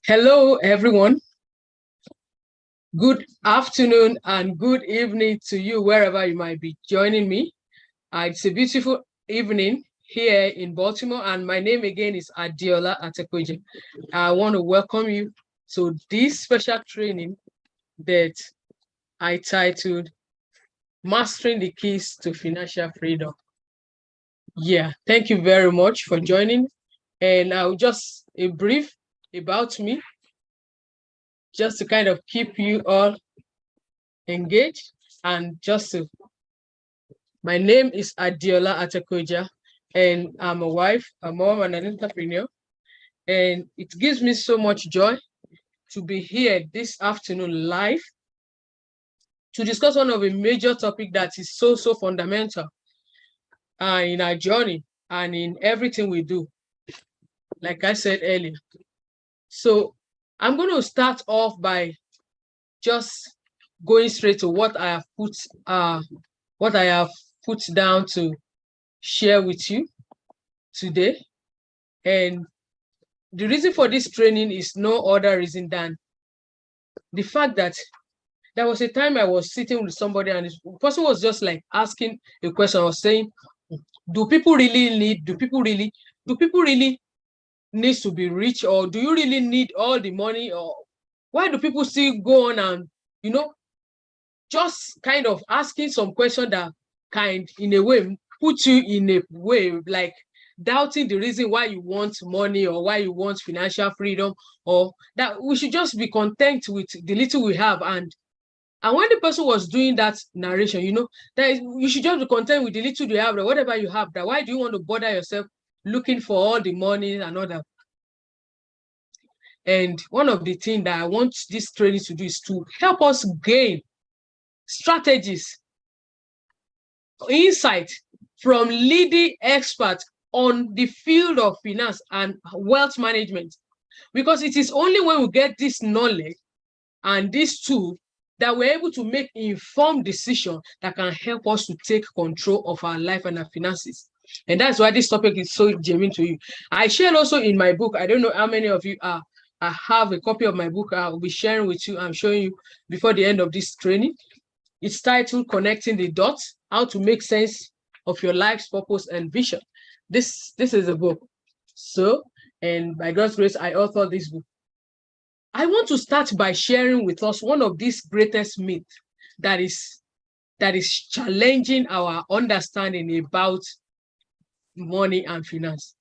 Hello, everyone. Good afternoon and good evening to you, wherever you might be joining me. It's a beautiful evening here in Baltimore, and my name again is Adiola Atekoje. I want to welcome you to this special training that I titled Mastering the Keys to Financial Freedom. Yeah, thank you very much for joining. And I'll just a brief about me, just to kind of keep you all engaged. And my name is Adiola Atakoja, and I'm a wife, a mom, and an entrepreneur. And it gives me so much joy to be here this afternoon live to discuss one of a major topic that is so fundamental in our journey and in everything we do, like I said earlier. So I'm going to start off by just going straight to what I have put down to share with you today. And the reason for this training is no other reason than the fact that there was a time I was sitting with somebody and the person was just like asking a question. I was saying, do people really need need to be rich, or do you really need all the money, or why do people still go on and just kind of asking some question that kind in a way put you in a way like doubting the reason why you want money or why you want financial freedom, or that we should just be content with the little we have. And when the person was doing that narration, that you should just be content with the little you have, whatever you have, that why do you want to bother yourself looking for all the money and all that? And one of the things that I want this training to do is to help us gain strategies, insight from leading experts on the field of finance and wealth management. Because it is only when we get this knowledge and this tool that we're able to make informed decisions that can help us to take control of our life and our finances. And that's why this topic is so genuine to you. I shared also in my book, I don't know how many of you are. I have a copy of my book I'll be sharing with you. I'm showing you before the end of this training. It's titled Connecting the Dots, How to Make Sense of Your Life's Purpose and Vision. This is a book. So, and by God's grace, I authored this book. I want to start by sharing with us one of these greatest myths that is challenging our understanding about money and finance.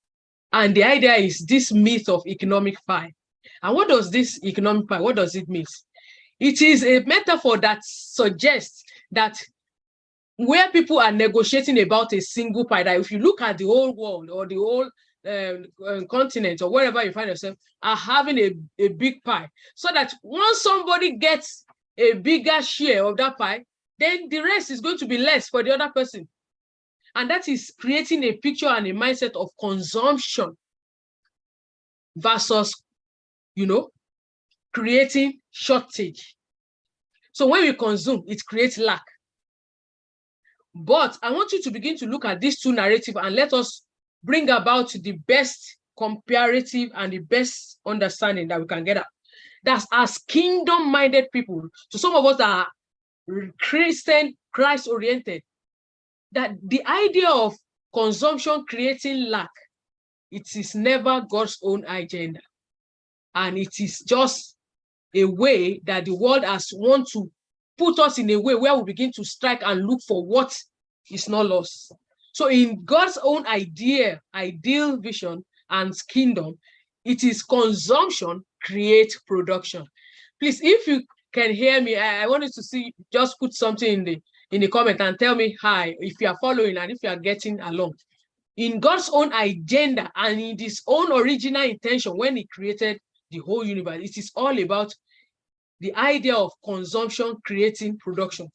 And the idea is this myth of economic pie. And what does this economic pie, what does it mean? It is a metaphor that suggests that where people are negotiating about a single pie, that if you look at the whole world or the whole continent or wherever you find yourself, are having a big pie, so that once somebody gets a bigger share of that pie, then the rest is going to be less for the other person. And that is creating a picture and a mindset of consumption versus, creating shortage. So when we consume, it creates lack. But I want you to begin to look at these two narratives and let us bring about the best comparative and the best understanding that we can get at. That's as kingdom-minded people. So some of us are Christian, Christ-oriented, that the idea of consumption creating lack, it is never God's own agenda. And it is just a way that the world has want to put us in a way where we begin to strike and look for what is not lost. So in God's own ideal vision and kingdom, it is consumption create production. Please, if you can hear me, I want you to see, just put something in the comment and tell me hi if you are following and if you are getting along. In God's own agenda and in his own original intention when he created the whole universe, it is all about the idea of consumption creating production.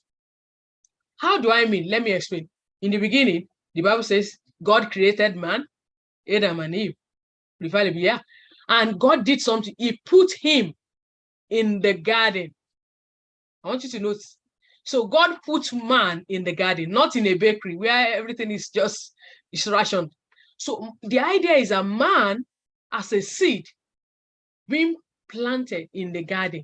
How do I mean? Let me explain. In the beginning, the Bible says God created man, Adam and Eve. Yeah. And God did something. He put him in the garden. I want you to notice. So God put man in the garden, not in a bakery where everything is rationed. So the idea is a man as a seed being planted in the garden.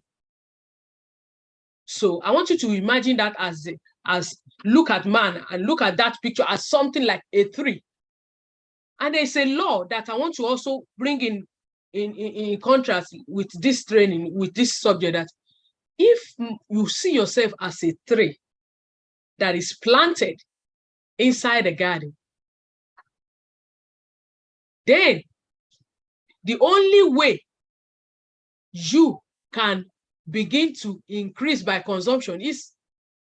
So I want you to imagine that as look at man and look at that picture as something like a tree. And there's a law that I want to also bring in contrast with this training, with this subject, that if you see yourself as a tree that is planted inside a garden, then the only way you can begin to increase by consumption is,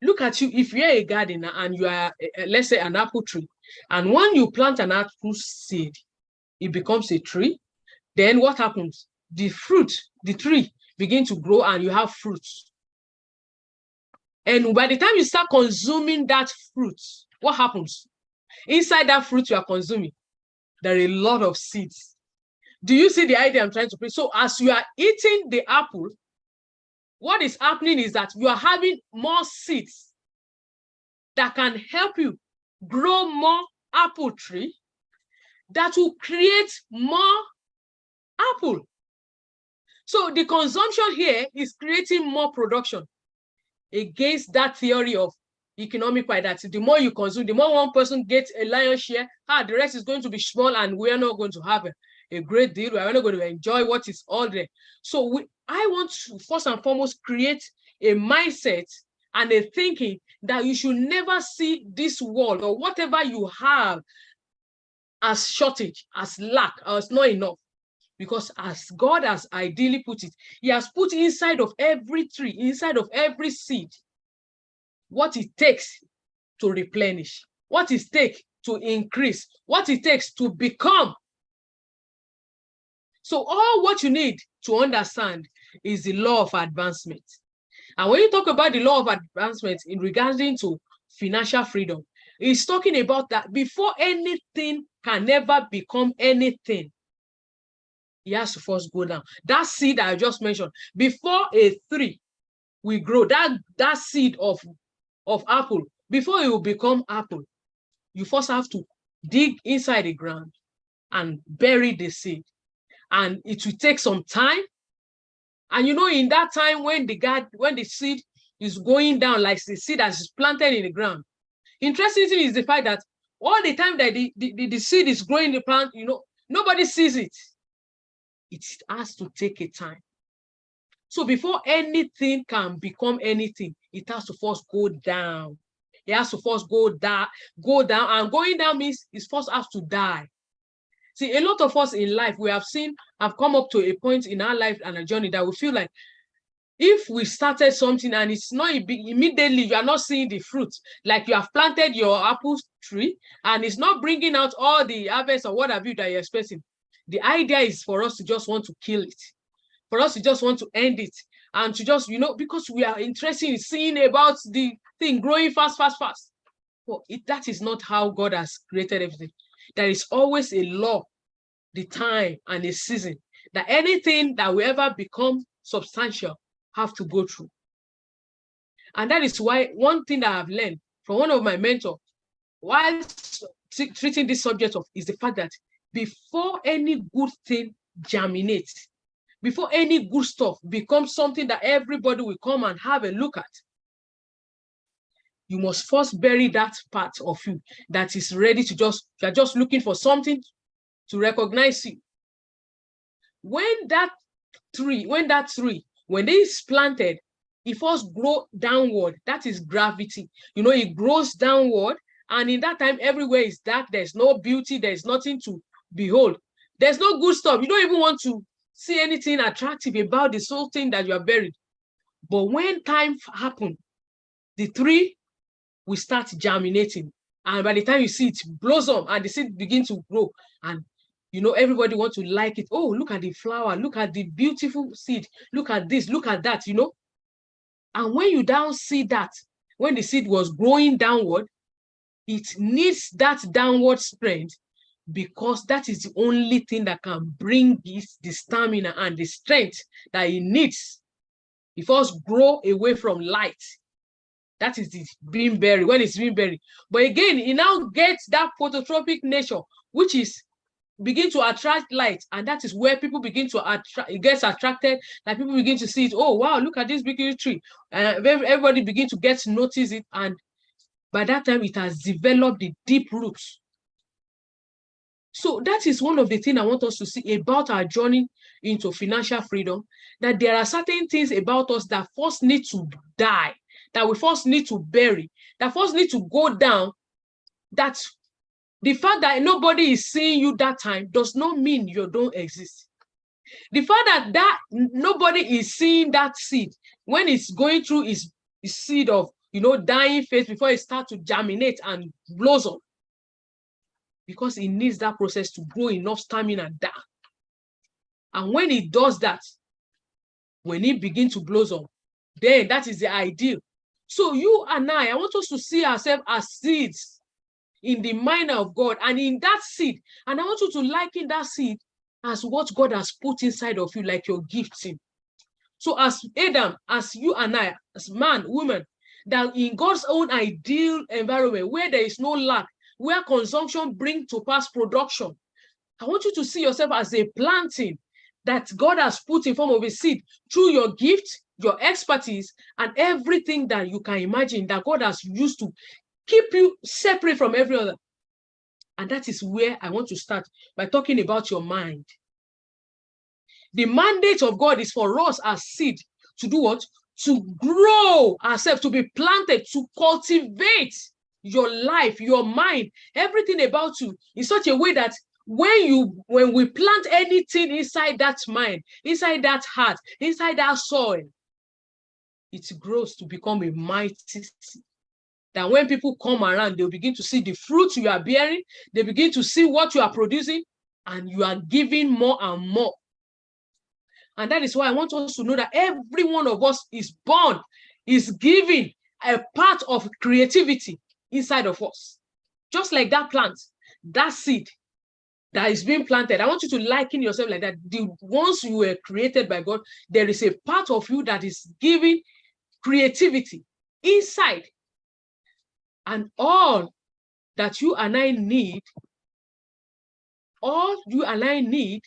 look at you, if you're a gardener and you are, let's say, an apple tree, and when you plant an apple seed, it becomes a tree, then what happens? The fruit, the tree begin to grow and you have fruits. And by the time you start consuming that fruit, what happens? Inside that fruit you are consuming, there are a lot of seeds. Do you see the idea I'm trying to bring? So as you are eating the apple, what is happening is that you are having more seeds that can help you grow more apple tree that will create more apple. So the consumption here is creating more production against that theory of economic pie, that the more you consume, the more one person gets a lion's share, the rest is going to be small and we are not going to have a great deal. We are not going to enjoy what is all there. So I want to first and foremost create a mindset and a thinking that you should never see this world or whatever you have as shortage, as lack, as not enough. Because as God has ideally put it, he has put inside of every tree, inside of every seed, what it takes to replenish, what it takes to increase, what it takes to become. So all what you need to understand is the law of advancement. And when you talk about the law of advancement in regarding to financial freedom, it's talking about that before anything can ever become anything, it has to first go down. That seed I just mentioned, before a tree will grow, that seed of apple, before it will become apple, you first have to dig inside the ground and bury the seed. And it will take some time. And you know, in that time when the seed is going down, like the seed that is planted in the ground, interesting thing is the fact that all the time that the seed is growing in the plant, you know, nobody sees it. It has to take a time. So before anything can become anything, it has to first go down. It has to first go down, and going down means it first has to die. See, a lot of us in life, we have come up to a point in our life and a journey that we feel like if we started something and it's not immediately, you are not seeing the fruit, like you have planted your apple tree and it's not bringing out all the harvest or what have you that you're expecting. The idea is for us to just want to kill it, for us to just want to end it, and to just, you know, because we are interested in seeing about the thing growing fast. Well, that is not how God has created everything. There is always a law, the time and a season, that anything that will ever become substantial have to go through. And that is why one thing that I've learned from one of my mentors while treating this subject of is the fact that before any good thing germinates, before any good stuff becomes something that everybody will come and have a look at, you must first bury that part of you that is ready to you're just looking for something to recognize you. When that tree, when it is planted, it first grows downward. That is gravity. You know, it grows downward, and in that time, everywhere is dark. There's no beauty. There's nothing to behold. There's no good stuff. You don't even want to see anything attractive about this whole thing that you are buried. But when time happens, the tree will start germinating. And by the time you see it blossom and the seed begin to grow, and you know, everybody wants to like it. Oh, look at the flower, look at the beautiful seed, look at this, look at that, you know. And when you don't see that, when the seed was growing downward, it needs that downward strength, because that is the only thing that can bring the stamina and the strength that it needs. It first grow away from light. That is the being buried, when it's being buried. But again, it now gets that phototropic nature, which is begin to attract light, and that is where people begin to attract, it gets attracted, like people begin to see it. Oh wow, look at this big tree. Everybody begin to get to notice it, and by that time it has developed the deep roots. So that is one of the things I want us to see about our journey into financial freedom, that there are certain things about us that first need to die, that we first need to bury, that first need to go down. That the fact that nobody is seeing you that time does not mean you don't exist. The fact that nobody is seeing that seed when it's going through its seed of, dying phase before it starts to germinate and blossom, because it needs that process to grow enough stamina down. And when it does that, when it begins to blossom, then that is the ideal. So you and I want us to see ourselves as seeds in the mind of God, and in that seed, and I want you to liken that seed as what God has put inside of you, like your gifting. So as Adam, as you and I, as man, woman, that in God's own ideal environment, where there is no lack, where consumption brings to pass production, I want you to see yourself as a planting that God has put in form of a seed through your gift, your expertise, and everything that you can imagine that God has used to keep you separate from every other. And that is where I want to start by talking about your mind. The mandate of God is for us as seed to do what? To grow ourselves, to be planted, to cultivate your life, your mind, everything about you in such a way that when we plant anything inside that mind, inside that heart, inside that soil, it grows to become a mighty seed. That when people come around, they'll begin to see the fruit you are bearing, they begin to see what you are producing, and you are giving more and more. And that is why I want us to know that every one of us is born, is given a part of creativity inside of us. Just like that plant, that seed that is being planted. I want you to liken yourself like that. Once you were created by God, there is a part of you that is giving creativity inside. And all you and I need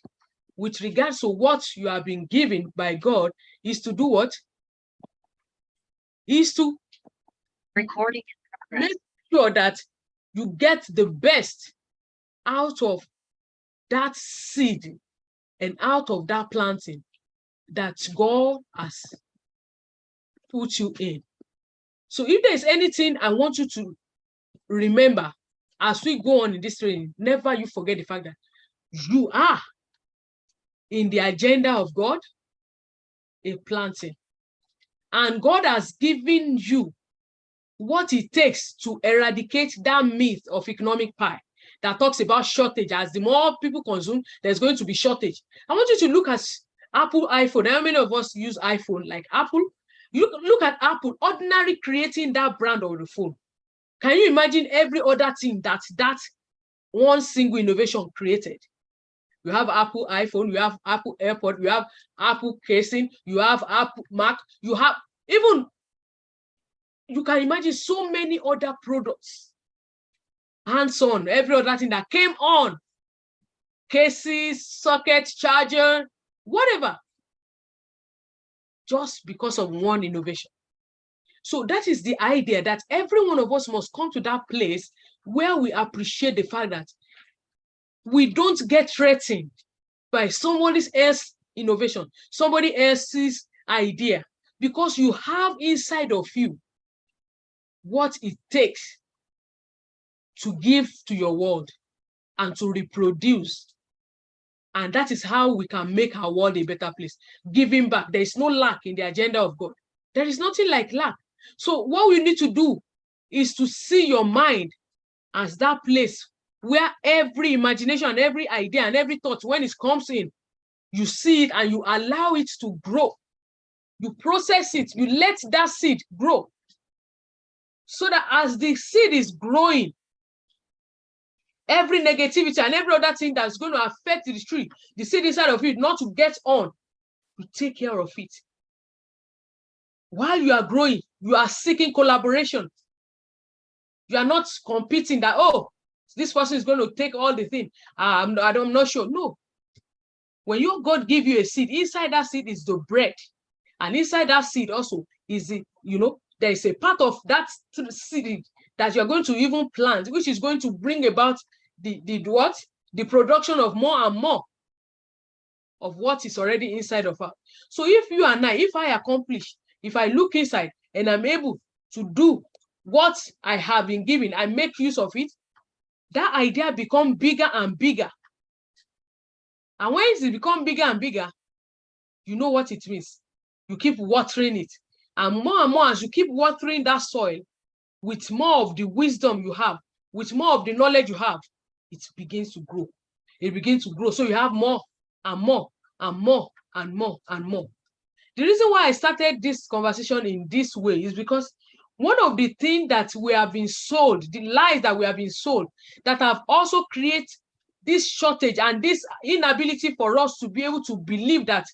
with regards to what you have been given by God is to do what? Is to make sure that you get the best out of that seed and out of that planting that God has put you in. So if there's anything I want you to remember as we go on in this training, never you forget the fact that you are in the agenda of God a planting. And God has given you what it takes to eradicate that myth of economic pie that talks about shortage. As the more people consume, there's going to be shortage. I want you to look at Apple iPhone. How many of us use iPhone like Apple? You look at Apple, ordinary creating that brand of the phone. Can you imagine every other thing that one single innovation created? You have Apple iPhone, you have Apple AirPod, you have Apple casing, you have Apple Mac, you have even, you can imagine so many other products. Hands-on, every other thing that came on. Cases, sockets, charger, whatever. Just because of one innovation. So that is the idea that every one of us must come to that place where we appreciate the fact that we don't get threatened by somebody else's innovation, somebody else's idea, because you have inside of you what it takes to give to your world and to reproduce. And that is how we can make our world a better place. Giving back. There is no lack in the agenda of God. There is nothing like lack. So what we need to do is to see your mind as that place where every imagination and every idea and every thought, when it comes in, you see it and you allow it to grow. You process it. You let that seed grow. So that as the seed is growing, every negativity and every other thing that's going to affect the tree, the seed inside of it, not to get on, you take care of it. While you are growing, you are seeking collaboration. You are not competing that, oh, this person is going to take all the thing. I'm not sure. No. When your God give you a seed, inside that seed is the bread. And inside that seed also is the, there is a part of that seed that you're going to even plant, which is going to bring about the what? The production of more and more of what is already inside of us. So if you and if I accomplish, if I look inside and I'm able to do what I have been given, I make use of it, that idea become bigger and bigger. And when it become bigger and bigger, you know what it means. You keep watering it. And more as you keep watering that soil, with more of the wisdom you have, with more of the knowledge you have, it begins to grow. It begins to grow. So you have more and more and more and more and more. The reason why I started this conversation in this way is because one of the things that we have been sold, the lies that we have been sold, that have also created this shortage and this inability for us to be able to believe that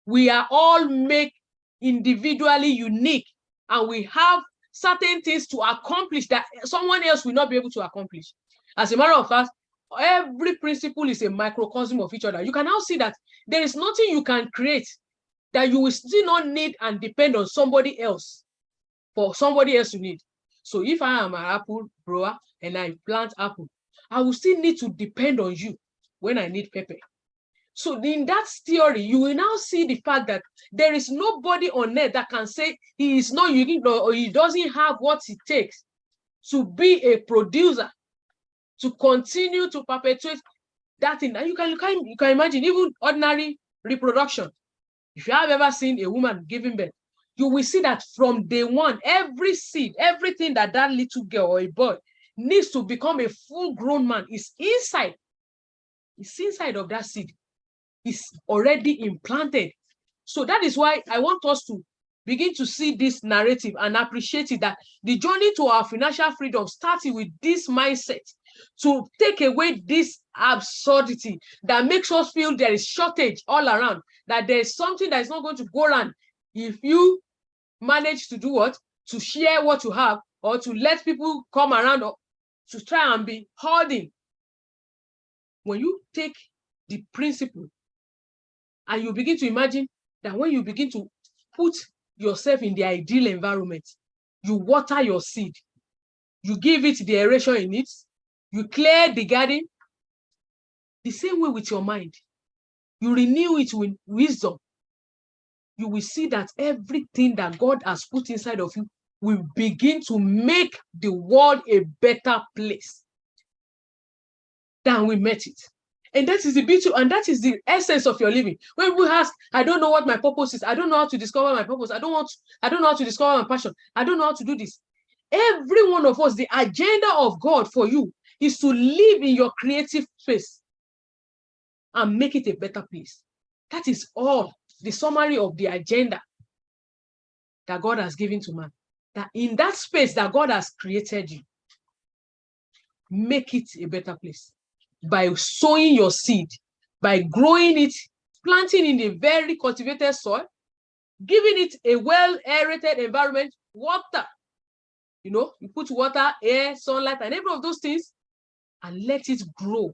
we are all made individually unique and we have certain things to accomplish that someone else will not be able to accomplish. As a matter of fact, every principle is a microcosm of each other. You can now see that there is nothing you can create that you will still not need and depend on somebody else for somebody else to need. So if I am an apple grower and I plant apple, I will still need to depend on you when I need pepper. So in that theory, you will now see the fact that there is nobody on earth that can say he is not unique or he doesn't have what it takes to be a producer, to continue to perpetuate that thing. And you can imagine even ordinary reproduction. If you have ever seen a woman giving birth, you will see that from day one, every seed, everything that little girl or a boy needs to become a full-grown man is inside. It's inside of that seed. It's already implanted. So that is why I want us to begin to see this narrative and appreciate it, that the journey to our financial freedom started with this mindset to take away this absurdity that makes us feel there is shortage all around, that there's something that is not going to go around if you manage to do what? To share what you have, or to let people come around or to try and be hoarding. When you take the principle and you begin to imagine that when you begin to put yourself in the ideal environment, you water your seed, you give it the aeration in it, you clear the garden, the same way with your mind. You renew it with wisdom. You will see that everything that God has put inside of you will begin to make the world a better place than we met it. And that is the beauty, and that is the essence of your living. When we ask, I don't know what my purpose is, I don't know how to discover my purpose, I don't know how to discover my passion, I don't know how to do this. Every one of us, the agenda of God for you is to live in your creative space and make it a better place. That is all the summary of the agenda that God has given to man. That in that space that God has created you, make it a better place by sowing your seed, by growing it, planting in a very cultivated soil, giving it a well-aerated environment, water. You put water, air, sunlight, and every of those things, and let it grow.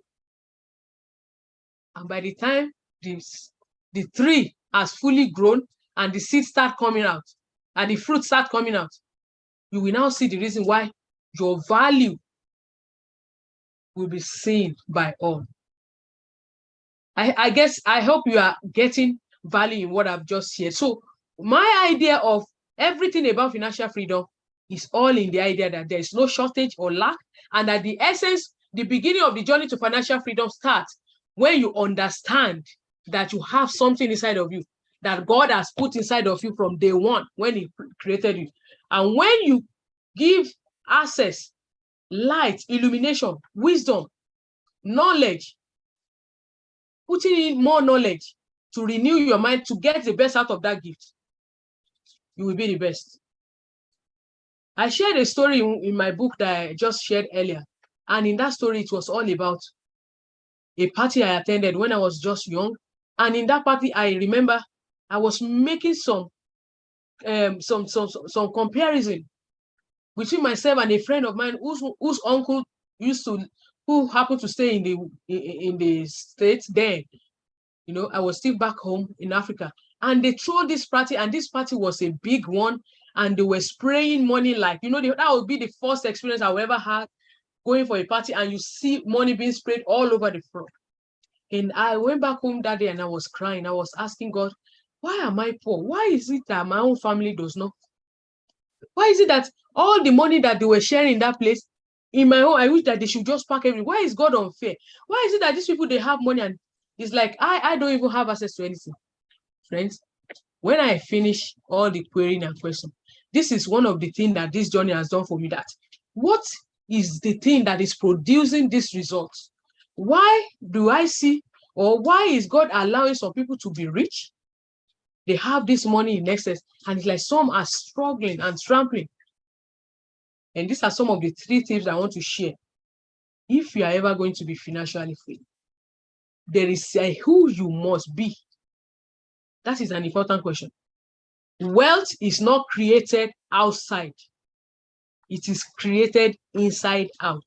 And by the time the tree has fully grown and the seeds start coming out and the fruit start coming out, you will now see the reason why your value will be seen by all. I guess, I hope you are getting value in what I've just shared. So my idea of everything about financial freedom is all in the idea that there is no shortage or lack, and that the essence, the beginning of the journey to financial freedom starts when you understand that you have something inside of you that God has put inside of you from day one when he created you. And when you give access, light, illumination, wisdom, knowledge, putting in more knowledge to renew your mind to get the best out of that gift, you will be the best. I shared a story in my book that I just shared earlier. And in that story, it was all about a party I attended when I was just young. And in that party, I remember I was making some comparison between myself and a friend of mine whose uncle used to who happened to stay in the States then. I was still back home in Africa, and they threw this party, and this party was a big one, and they were spraying money like, that would be the first experience I ever had going for a party, and you see money being sprayed all over the floor. And I went back home that day and I was crying. I was asking God, why am I poor? Why is it that my own family does not? Why is it that all the money that they were sharing in that place, in my own, I wish that they should just pack everything? Why is God unfair? Why is it that these people, they have money and it's like, I don't even have access to anything? Friends, when I finish all the querying and question, this is one of the things that this journey has done for me, that what is the thing that is producing these results? Why do I see, or why is God allowing some people to be rich? They have this money in excess, and it's like some are struggling and trampling. And these are some of the 3 tips I want to share. If you are ever going to be financially free, there is a who you must be. That is an important question. Wealth is not created outside. It is created inside out.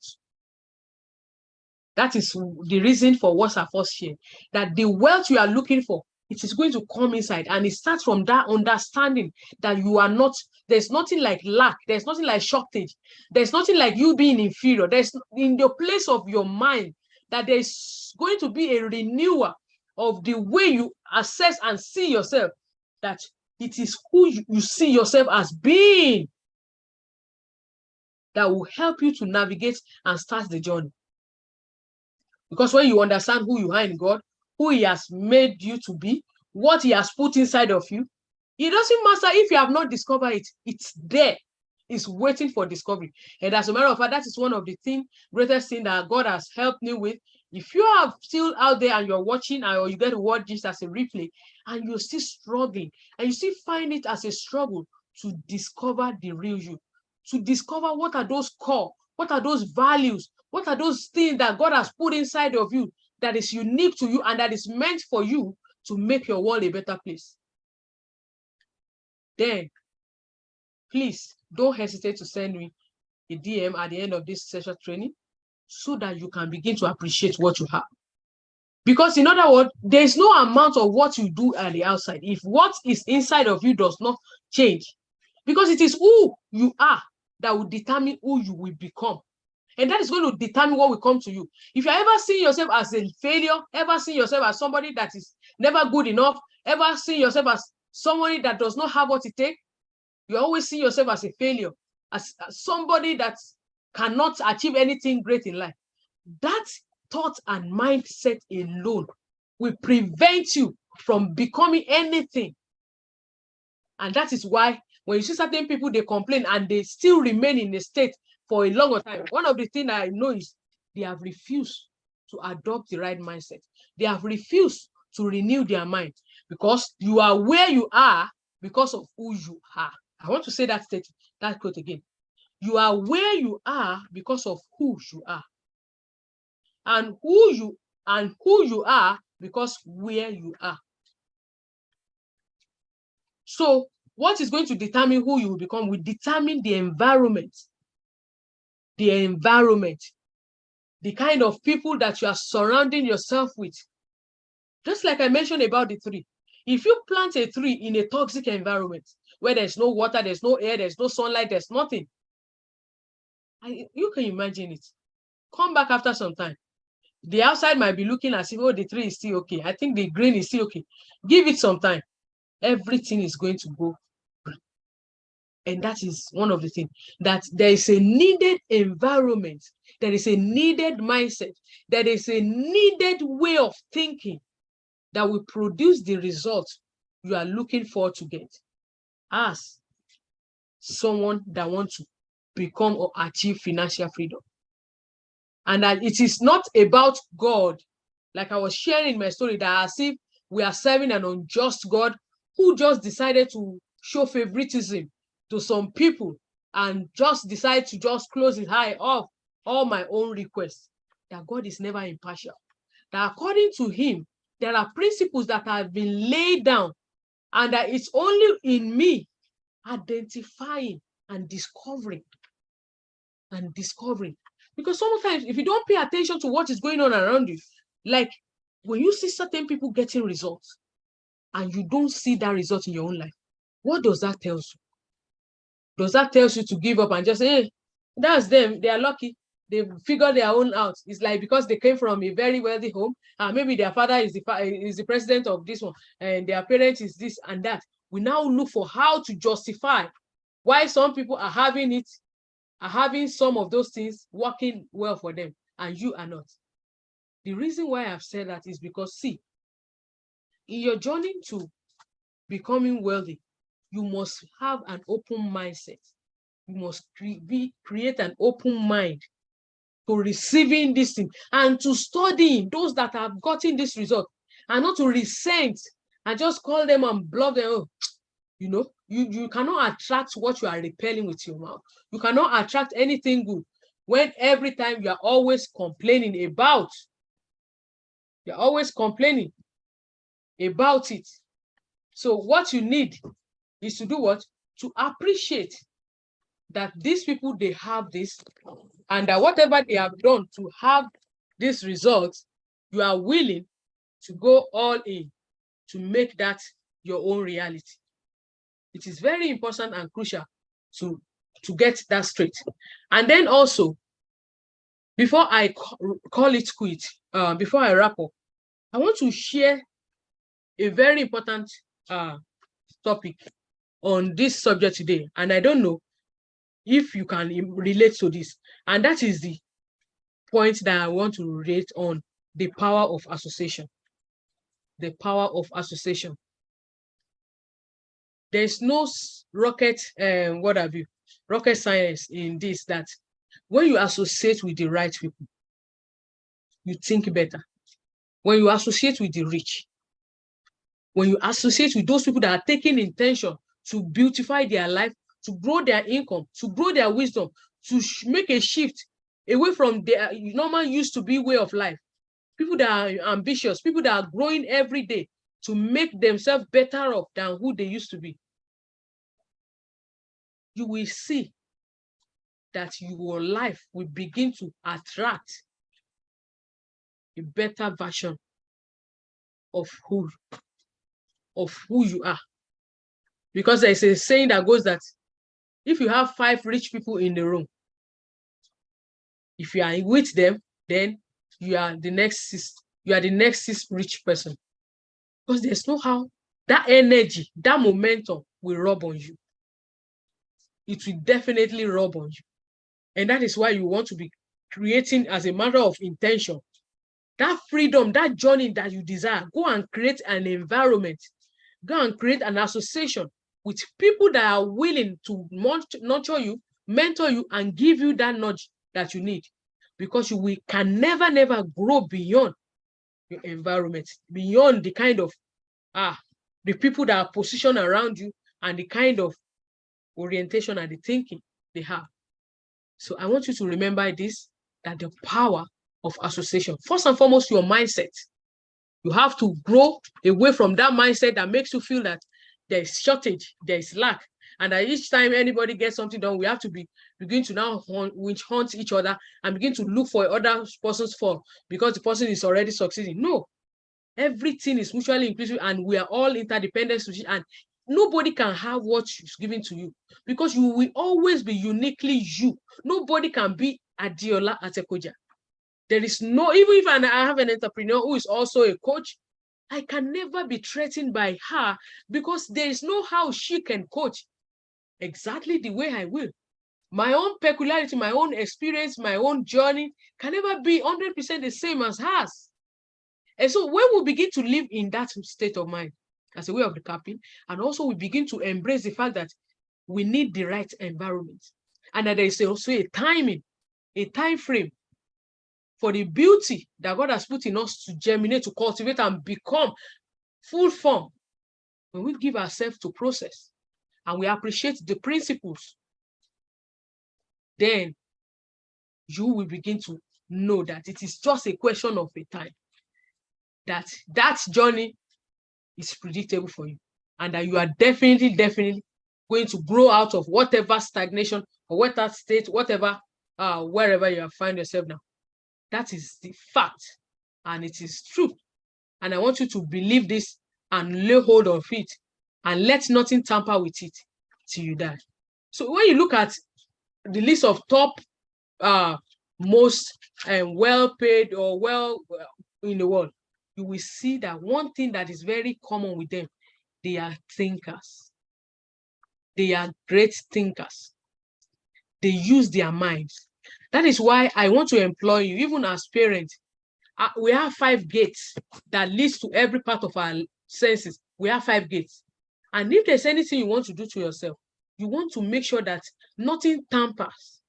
That is the reason for what I first shared, that the wealth you are looking for, it is going to come inside, and it starts from that understanding that you are not, there's nothing like lack, there's nothing like shortage, there's nothing like you being inferior. There's in the place of your mind that there's going to be a renewal of the way you assess and see yourself, that it is who you see yourself as being that will help you to navigate and start the journey. Because when you understand who you are in God, who He has made you to be, what He has put inside of you, it doesn't matter if you have not discovered it. It's there. It's waiting for discovery. And as a matter of fact, that is one of the greatest thing that God has helped me with. If you are still out there and you're watching, or you get to watch this as a replay, and you're still struggling, and you still find it as a struggle to discover the real you, to discover what are those core, what are those values, what are those things that God has put inside of you that is unique to you and that is meant for you to make your world a better place, then please don't hesitate to send me a DM at the end of this session training, so that you can begin to appreciate what you have. Because in other words, there's no amount of what you do at the outside if what is inside of you does not change. Because it is who you are that will determine who you will become. And that is going to determine what will come to you. If you ever see yourself as a failure, ever see yourself as somebody that is never good enough, ever see yourself as somebody that does not have what it takes, you always see yourself as a failure, as somebody that cannot achieve anything great in life. That thought and mindset alone will prevent you from becoming anything. And that is why when you see certain people, they complain and they still remain in a state for a longer time. One of the things I know is they have refused to adopt the right mindset. They have refused to renew their mind, because you are where you are because of who you are. I want to say that quote again. You are where you are because of who you are. And who you are because where you are. So what is going to determine who you will become will determine the environment. The environment. The kind of people that you are surrounding yourself with. Just like I mentioned about the tree. If you plant a tree in a toxic environment where there's no water, there's no air, there's no sunlight, there's nothing, you can imagine it. Come back after some time. The outside might be looking as if, oh, the tree is still okay. I think the green is still okay. Give it some time. Everything is going to go. And that is one of the things, that there is a needed environment. There is a needed mindset. There is a needed way of thinking that will produce the results you are looking for to get as someone that wants to become or achieve financial freedom. And that it is not about God, like I was sharing my story, that as if we are serving an unjust God who just decided to show favoritism to some people and just decide to just close his eye off all my own requests. That God is never impartial. That according to him, there are principles that have been laid down, and that it's only in me identifying and discovering Because sometimes if you don't pay attention to what is going on around you, like when you see certain people getting results and you don't see that result in your own life, what does that tell you? Does that tell you to give up and just say, hey, that's them, they are lucky, they figure their own out? It's like because they came from a very wealthy home, and maybe their father is the president of this one, and their parent is this and that. We now look for how to justify why some people are having some of those things working well for them, and you are not. The reason why I've said that is because, see, in your journey to becoming wealthy, you must have an open mindset. You must create an open mind to receiving this thing and to studying those that have gotten this result, and not to resent and just call them and bluff them. Oh, you cannot attract what you are repelling with your mouth. You cannot attract anything good when every time you are always complaining about it. So what you need is to do what? To appreciate that these people, they have this, and that whatever they have done to have this result, you are willing to go all in to make that your own reality. It is very important and crucial to get that straight. And then also, before I call it quit, before I wrap up, I want to share a very important topic on this subject today. And I don't know if you can relate to this. And that is the point that I want to relate on: the power of association. The power of association. There's no rocket science in this, that when you associate with the right people, you think better. When you associate with the rich, when you associate with those people that are taking intention to beautify their life, to grow their income, to grow their wisdom, to make a shift away from their normal used to be way of life, people that are ambitious, people that are growing every day to make themselves better off than who they used to be, you will see that your life will begin to attract a better version of who you are. Because there's a saying that goes that if you have 5 rich people in the room, if you are with them, then you are the next 6th rich person. Because there's no how that energy, that momentum will rub on you. It will definitely rub on you. And that is why you want to be creating, as a matter of intention, that freedom, that journey that you desire. Go and create an environment. Go and create an association with people that are willing to nurture you, mentor you, and give you that nudge that you need. Because you can never grow beyond your environment, beyond the kind of the people that are positioned around you and the kind of orientation and the thinking they have. So I want you to remember this, that the power of association, first and foremost, your mindset. You have to grow away from that mindset that makes you feel that there is shortage, there is lack, and that each time anybody gets something done, we have to begin to now hunt each other and begin to look for other person's fault because the person is already succeeding. No, everything is mutually inclusive, and we are all interdependent, and nobody can have what is given to you, because you will always be uniquely you. Nobody can be Adiola Atekoja. There is no, even if I have an entrepreneur who is also a coach, I can never be threatened by her, because there is no how she can coach exactly the way I will. My own peculiarity, my own experience, my own journey can never be 100% the same as hers. And so when we begin to live in that state of mind as a way of recapping, and also we begin to embrace the fact that we need the right environment, and that there is also a timing, a time frame for the beauty that God has put in us to germinate, to cultivate, and become full form. When we give ourselves to process and we appreciate the principles, then you will begin to know that it is just a question of a time, that journey is predictable for you, and that you are definitely going to grow out of whatever stagnation or whatever state, whatever wherever you find yourself now. That is the fact, and it is true. And I want you to believe this and lay hold of it and let nothing tamper with it till you die. So when you look at the list of top most well-paid or well in the world, you will see that one thing that is very common with them, they are thinkers. They are great thinkers. They use their minds. That is why I want to employ you, even as parents. We have 5 gates that leads to every part of our senses. We have 5 gates. And if there's anything you want to do to yourself, you want to make sure that nothing tampers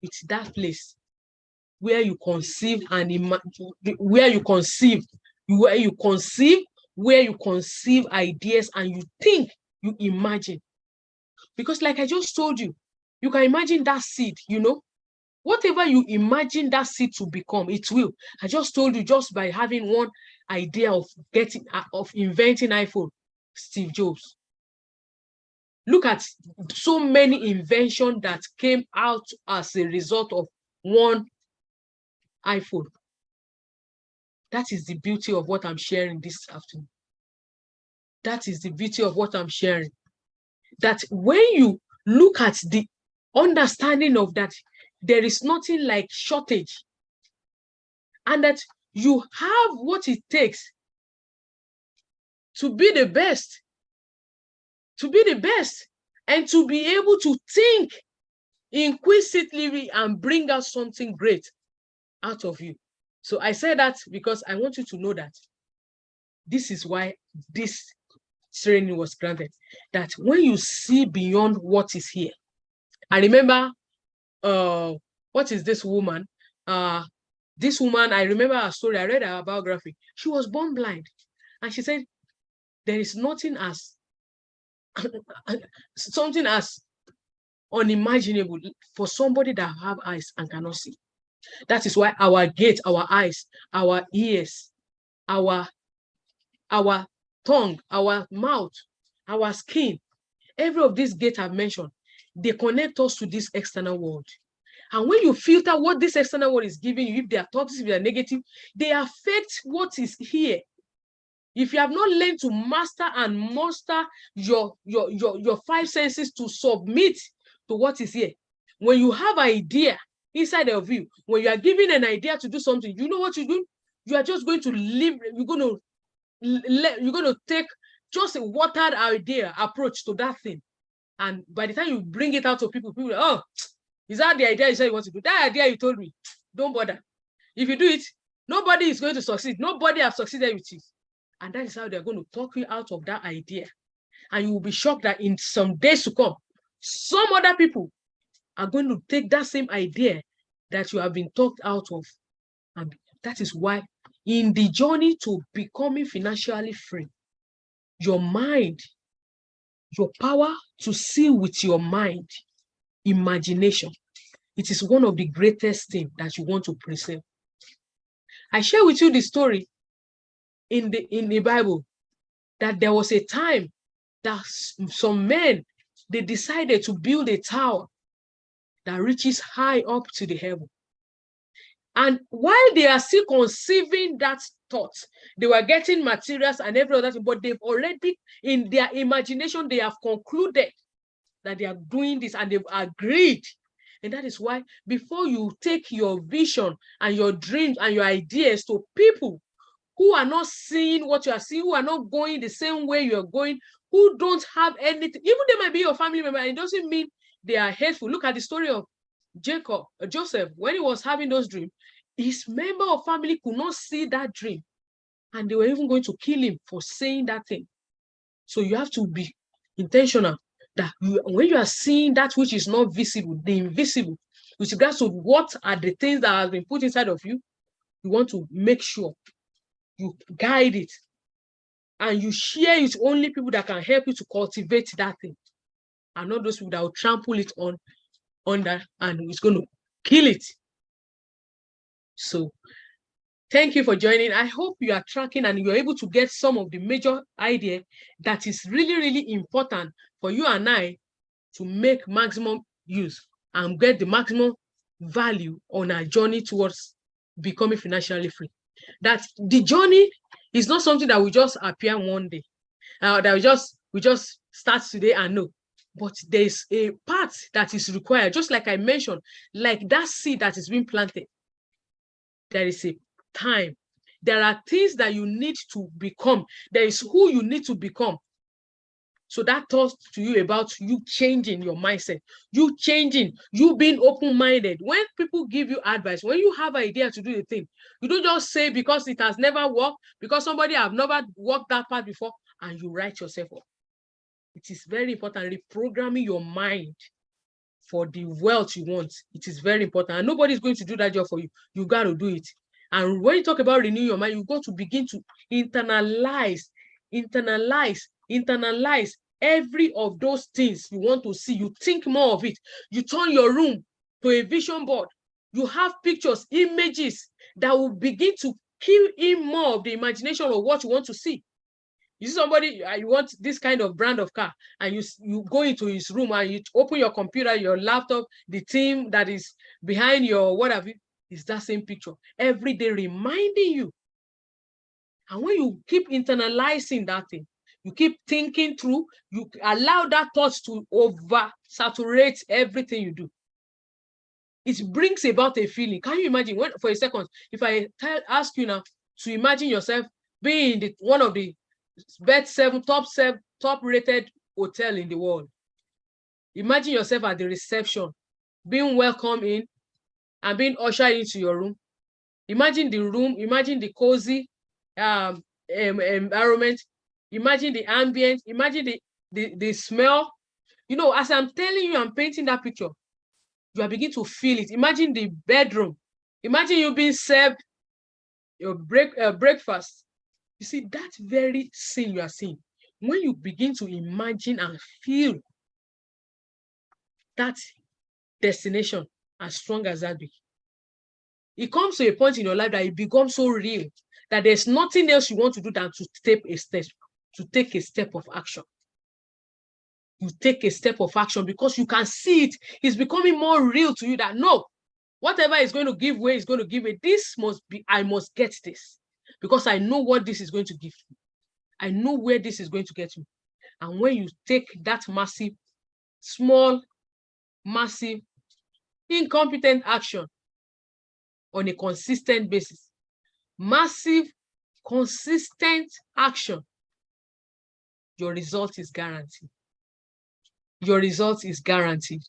with that place where you conceive and imagine, where you conceive ideas and you think, you imagine. Because like I just told you, you can imagine that seed, whatever you imagine that seed to become, it will. I just told you, just by having one idea of inventing iPhone, Steve Jobs. Look at so many inventions that came out as a result of one iPhone. That is the beauty of what I'm sharing this afternoon. That is the beauty of what I'm sharing. That when you look at the understanding of that, there is nothing like shortage, and that you have what it takes to be the best, and to be able to think inquisitively and bring out something great out of you. So I say that because I want you to know that this is why this training was granted, that when you see beyond what is here. I remember, what is this woman? This woman, I remember her story. I read her biography. She was born blind. And she said, there is nothing as something as unimaginable for somebody that have eyes and cannot see. That is why our gate, our eyes, our ears, our tongue, our mouth, our skin, every of these gates I've mentioned, they connect us to this external world. And when you filter what this external world is giving you, if they are toxic, if they are negative, they affect what is here. If you have not learned to master your 5 senses to submit to what is here, when you have an idea inside of you, when you are given an idea to do something, you know what you do? You are just going to live, you're going to take just a watered idea approach to that thing. And by the time you bring it out to people are, oh, is that the idea you said you want to do? That idea you told me, don't bother. If you do it, nobody is going to succeed. Nobody has succeeded with it. And that is how they're going to talk you out of that idea. And you will be shocked that in some days to come, some other people are going to take that same idea that you have been talked out of. And that is why in the journey to becoming financially free, your mind, your power to see with your mind, imagination, it is one of the greatest things that you want to preserve. I share with you the story in the Bible that there was a time that some men, they decided to build a tower that reaches high up to the heaven. And while they are still conceiving that thought, they were getting materials and every other thing, but they've already, in their imagination, they have concluded that they are doing this and they've agreed. And that is why before you take your vision and your dreams and your ideas to people who are not seeing what you are seeing, who are not going the same way you're going, who don't have anything, even they might be your family member, and it doesn't mean they are hateful. Look at the story of Joseph, when he was having those dreams, his member of family could not see that dream, and they were even going to kill him for saying that thing. So you have to be intentional that when you are seeing that which is not visible, the invisible, with regards to what are the things that have been put inside of you, you want to make sure you guide it and you share it only people that can help you to cultivate that thing, and not those people that will trample it on that and it's going to kill it. So thank you for joining. I hope you are tracking and you're able to get some of the major idea that is really, really important for you and I to make maximum use and get the maximum value on our journey towards becoming financially free. That the journey is not something that will just appear one day, that we just start today and know. But there's a part that is required, just like I mentioned, like that seed that is being planted. There is a time. There are things that you need to become. There is who you need to become. So that talks to you about you changing your mindset, you changing, you being open-minded. When people give you advice, when you have an idea to do the thing, you don't just say because it has never worked, because somebody have never worked that part before, and you write yourself up. It is very important, reprogramming your mind for the wealth you want. It is very important, and nobody is going to do that job for you. You got to do it. And when you talk about renewing your mind, you got to begin to internalize every of those things you want to see. You think more of it. You turn your room to a vision board. You have pictures, images that will begin to kill in more of the imagination of what you want to see. You see somebody, you want this kind of brand of car, and you go into his room and you open your computer, your laptop, the team that is behind your whatever, is that same picture every day reminding you. And when you keep internalizing that thing, you keep thinking through, you allow that thought to oversaturate everything you do. It brings about a feeling. Can you imagine, when, for a second, if I ask you now to imagine yourself being in one of the top rated hotel in the world. Imagine yourself at the reception, being welcomed in and being ushered into your room. Imagine the room, imagine the cozy environment, imagine the ambience, imagine the smell. You know, as I'm telling you, I'm painting that picture, you are beginning to feel it. Imagine the bedroom. Imagine you being served your breakfast. You see, that very scene you are seeing, when you begin to imagine and feel that destination, as strong as that be, it comes to a point in your life that it becomes so real that there's nothing else you want to do than to take a step of action. You take a step of action because you can see it. It's becoming more real to you that no, whatever is going to give way is going to give way. This must be, I must get this because I know what this is going to give me. I know where this is going to get me. And when you take that small, massive, incompetent action on a consistent basis, massive, consistent action, your result is guaranteed. Your result is guaranteed.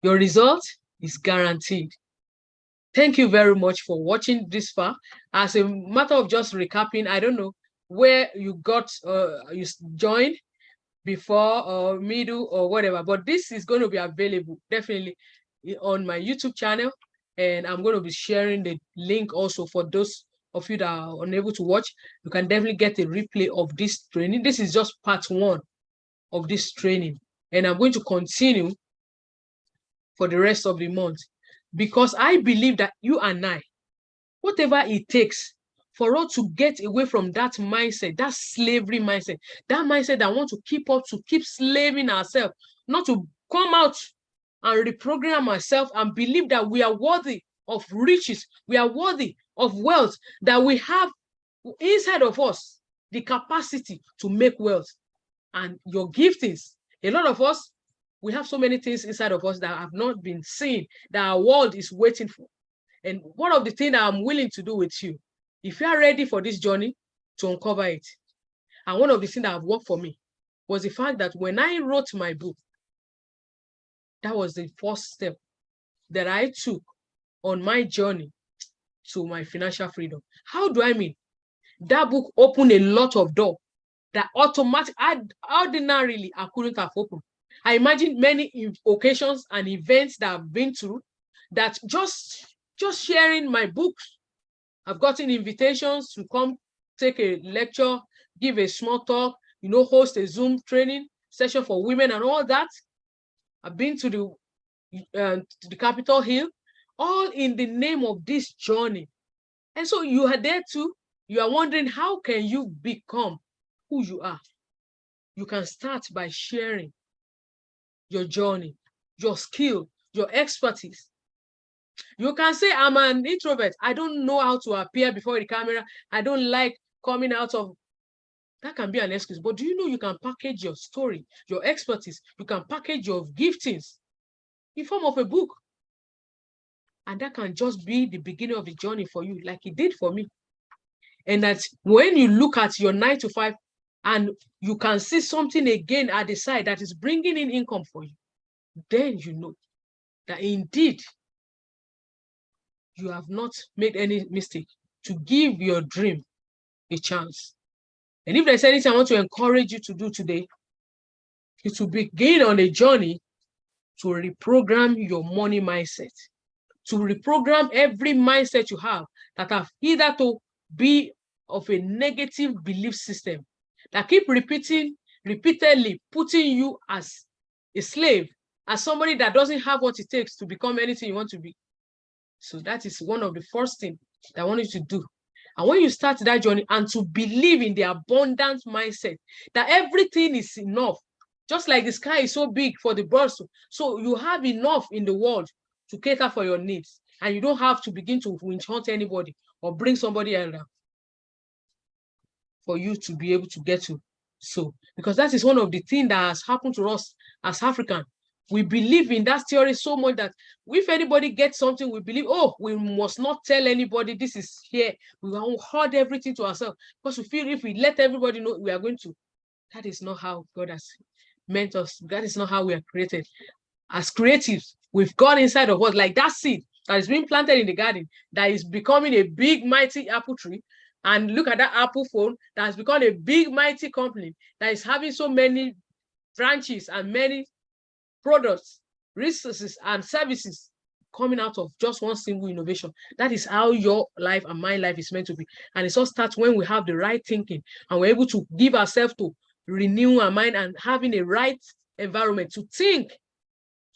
Your result is guaranteed. Thank you very much for watching this far. As a matter of just recapping, I don't know where you got, you joined before or middle or whatever, but this is going to be available definitely on my YouTube channel, and I'm going to be sharing the link also for those of you that are unable to watch. You can definitely get a replay of this training. This is just part 1 of this training, and I'm going to continue for the rest of the month, because I believe that you and I, whatever it takes for us to get away from that mindset, that slavery mindset, that mindset that wants to keep slaving ourselves, not to come out and reprogram ourselves and believe that we are worthy of riches, we are worthy of wealth, that we have inside of us the capacity to make wealth. And your giftings, a lot of us, we have so many things inside of us that have not been seen, that our world is waiting for. And one of the things that I'm willing to do with you, if you are ready for this journey, to uncover it. And one of the things that have worked for me was the fact that when I wrote my book, that was the first step that I took on my journey to my financial freedom. How do I mean? That book opened a lot of doors that ordinarily I couldn't have opened. I imagine many occasions and events that I've been through, that just sharing my books, I've gotten invitations to come take a lecture, give a small talk, host a Zoom training session for women and all that. I've been to the Capitol Hill, all in the name of this journey. And so you are there too. You are wondering, how can you become who you are? You can start by sharing your journey. your skill, your expertise. You can say, I'm an introvert. I don't know how to appear before the camera. I don't like coming out of. That can be an excuse. But do you know you can package your story, your expertise, you can package your giftings in form of a book. And that can just be the beginning of the journey for you, like it did for me. And that when you look at your 9 to 5 and you can see something again at the side that is bringing in income for you, then you know that indeed you have not made any mistake to give your dream a chance. And if there's anything I want to encourage you to do today, is to begin on a journey to reprogram your money mindset, to reprogram every mindset you have that have either to be of a negative belief system that keep repeatedly putting you as a slave, as somebody that doesn't have what it takes to become anything you want to be. So that is one of the first things that I want you to do. And when you start that journey and to believe in the abundant mindset that everything is enough, just like the sky is so big for the birds, so you have enough in the world to cater for your needs, and you don't have to begin to winch hunt anybody or bring somebody else down for you to be able to get to. So, because that is one of the things that has happened to us as African. We believe in that theory so much that if anybody gets something, we believe, oh, we must not tell anybody this is here. We will hold everything to ourselves because we feel if we let everybody know, we are going to. That is not how God has meant us. That is not how we are created. As creatives, we've gone inside of us like that seed that is being planted in the garden that is becoming a big, mighty apple tree. And look at that Apple phone that has become a big, mighty company that is having so many branches and many products, resources, and services coming out of just one single innovation. That is how your life and my life is meant to be. And it all starts when we have the right thinking and we're able to give ourselves to renew our mind and having a right environment to think,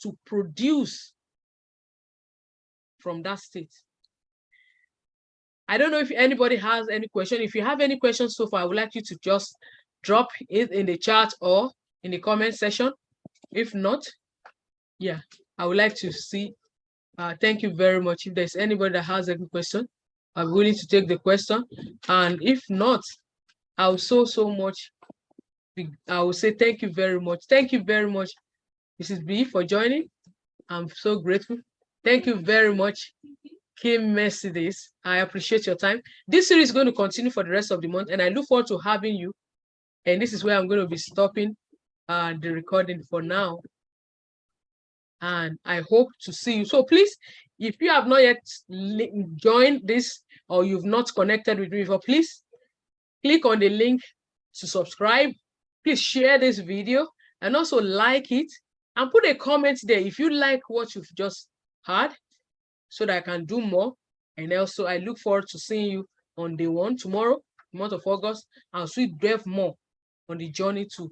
to produce from that state. I don't know if anybody has any question. If you have any questions so far, I would like you to just drop it in the chat or in the comment section. If not, yeah, I would like to see. Thank you very much. If there's anybody that has any question, I'm willing to take the question. And if not, I'll so much. I will say thank you very much. Thank you very much, Mrs. B, for joining. I'm so grateful. Thank you very much, Kim Mercedes. I appreciate your time. This series is going to continue for the rest of the month, and I look forward to having you. And this is where I'm going to be stopping the recording for now. And I hope to see you. So please, if you have not yet joined this or you've not connected with me before, please click on the link to subscribe. Please share this video and also like it and put a comment there if you like what you've just heard so that I can do more. And also I look forward to seeing you on day 1 tomorrow, month of August, and we'll delve more on the journey to